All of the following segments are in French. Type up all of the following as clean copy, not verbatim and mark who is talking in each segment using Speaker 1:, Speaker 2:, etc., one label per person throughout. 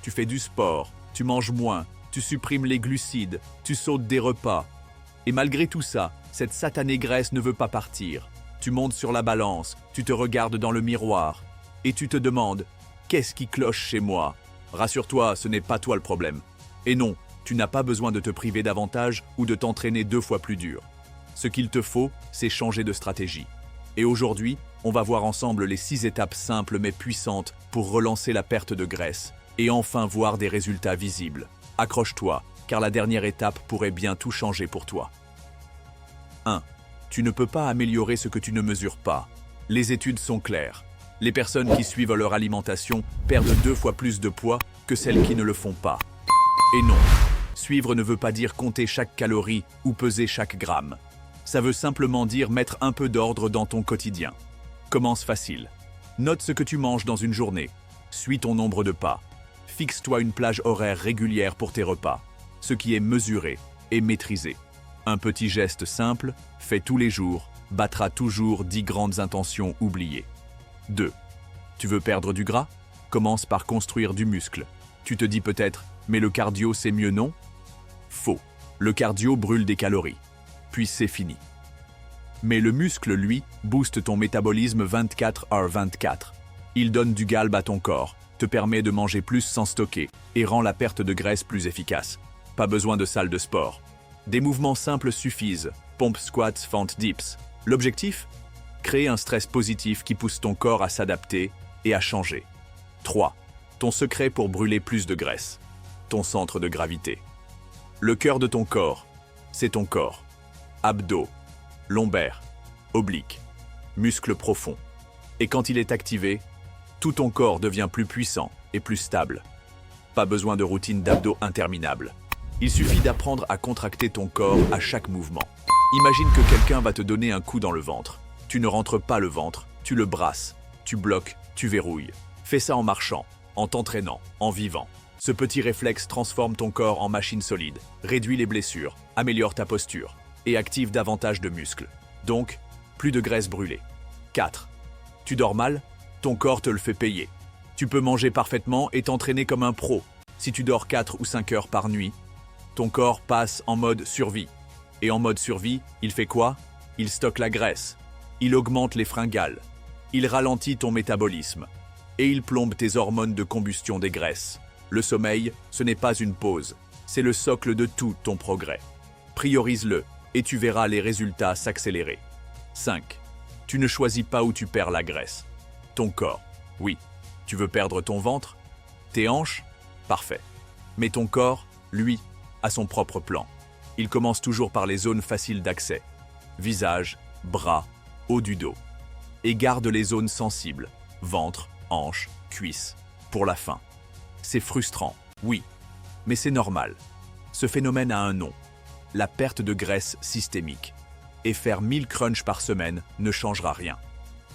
Speaker 1: tu fais du sport, tu manges moins, tu supprimes les glucides, tu sautes des repas. Et malgré tout ça, cette satanée graisse ne veut pas partir. Tu montes sur la balance, tu te regardes dans le miroir et tu te demandes « Qu'est-ce qui cloche chez moi ?» Rassure-toi, ce n'est pas toi le problème. Et non, tu n'as pas besoin de te priver davantage ou de t'entraîner 2 fois plus dur. Ce qu'il te faut, c'est changer de stratégie. Et aujourd'hui, on va voir ensemble les 6 étapes simples mais puissantes pour relancer la perte de graisse et enfin voir des résultats visibles. Accroche-toi, car la dernière étape pourrait bien tout changer pour toi. 1. Tu ne peux pas améliorer ce que tu ne mesures pas. Les études sont claires. Les personnes qui suivent leur alimentation perdent 2 fois plus de poids que celles qui ne le font pas. Et non, suivre ne veut pas dire compter chaque calorie ou peser chaque gramme. Ça veut simplement dire mettre un peu d'ordre dans ton quotidien. Commence facile. Note ce que tu manges dans une journée. Suis ton nombre de pas. Fixe-toi une plage horaire régulière pour tes repas, ce qui est mesuré et maîtrisé. Un petit geste simple, fait tous les jours, battra toujours 10 grandes intentions oubliées. 2. Tu veux perdre du gras? Commence par construire du muscle. Tu te dis peut-être, mais le cardio c'est mieux, non? Faux. Le cardio brûle des calories. Puis c'est fini. Mais le muscle, lui, booste ton métabolisme 24h24. Il donne du galbe à ton corps, te permet de manger plus sans stocker et rend la perte de graisse plus efficace. Pas besoin de salle de sport. Des mouvements simples suffisent. Pompe, squats, fente, dips. L'objectif? Créer un stress positif qui pousse ton corps à s'adapter et à changer. 3. Ton secret pour brûler plus de graisse. Ton centre de gravité. Le cœur de ton corps, c'est ton corps. Abdos, lombaires, obliques, muscles profonds. Et quand il est activé, tout ton corps devient plus puissant et plus stable. Pas besoin de routine d'abdos interminable. Il suffit d'apprendre à contracter ton corps à chaque mouvement. Imagine que quelqu'un va te donner un coup dans le ventre. Tu ne rentres pas le ventre, tu le brasses, tu bloques, tu verrouilles. Fais ça en marchant, en t'entraînant, en vivant. Ce petit réflexe transforme ton corps en machine solide, réduit les blessures, améliore ta posture et active davantage de muscles. Donc, plus de graisse brûlée. 4. Tu dors mal? Ton corps te le fait payer. Tu peux manger parfaitement et t'entraîner comme un pro. Si tu dors 4 ou 5 heures par nuit, ton corps passe en mode survie. Et en mode survie, il fait quoi? Il stocke la graisse. Il augmente les fringales. Il ralentit ton métabolisme. Et il plombe tes hormones de combustion des graisses. Le sommeil, ce n'est pas une pause. C'est le socle de tout ton progrès. Priorise-le et tu verras les résultats s'accélérer. 5. Tu ne choisis pas où tu perds la graisse. Ton corps, oui. Tu veux perdre ton ventre? Tes hanches? Parfait. Mais ton corps, lui, a son propre plan. Il commence toujours par les zones faciles d'accès. Visage, bras, haut du dos. Et garde les zones sensibles, ventre, hanches, cuisses, pour la fin. C'est frustrant, oui, mais c'est normal. Ce phénomène a un nom, la perte de graisse systémique. Et faire 1000 crunchs par semaine ne changera rien.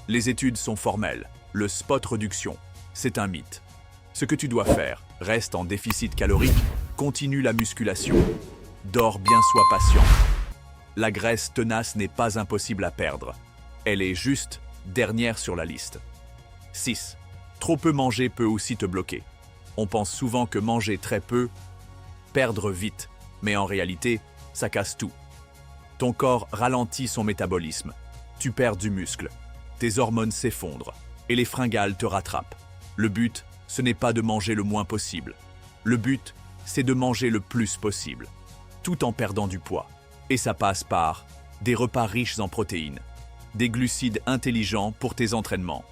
Speaker 1: Les études sont formelles, le spot réduction, c'est un mythe. Ce que tu dois faire, reste en déficit calorique, continue la musculation. Dors bien, sois patient. La graisse tenace n'est pas impossible à perdre. Elle est juste dernière sur la liste. 6. Trop peu manger peut aussi te bloquer. On pense souvent que manger très peu, perdre vite, mais en réalité, ça casse tout. Ton corps ralentit son métabolisme, tu perds du muscle, tes hormones s'effondrent et les fringales te rattrapent. Le but, ce n'est pas de manger le moins possible. Le but, c'est de manger le plus possible, tout en perdant du poids. Et ça passe par des repas riches en protéines, des glucides intelligents pour tes entraînements,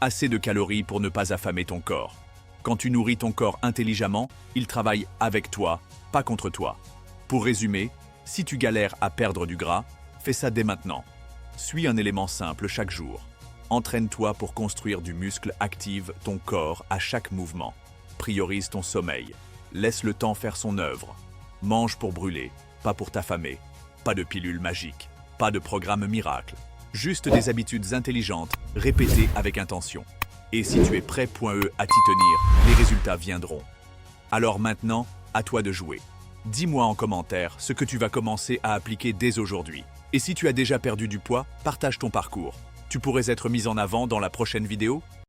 Speaker 1: assez de calories pour ne pas affamer ton corps. Quand tu nourris ton corps intelligemment, il travaille avec toi, pas contre toi. Pour résumer, si tu galères à perdre du gras, fais ça dès maintenant. Suis un élément simple chaque jour. Entraîne-toi pour construire du muscle, active ton corps à chaque mouvement. Priorise ton sommeil. Laisse le temps faire son œuvre. Mange pour brûler, pas pour t'affamer. Pas de pilule magique, pas de programme miracle. Juste des habitudes intelligentes, répétées avec intention. Et si tu es prêt, à t'y tenir, les résultats viendront. Alors maintenant, à toi de jouer. Dis-moi en commentaire ce que tu vas commencer à appliquer dès aujourd'hui. Et si tu as déjà perdu du poids, partage ton parcours. Tu pourrais être mis en avant dans la prochaine vidéo.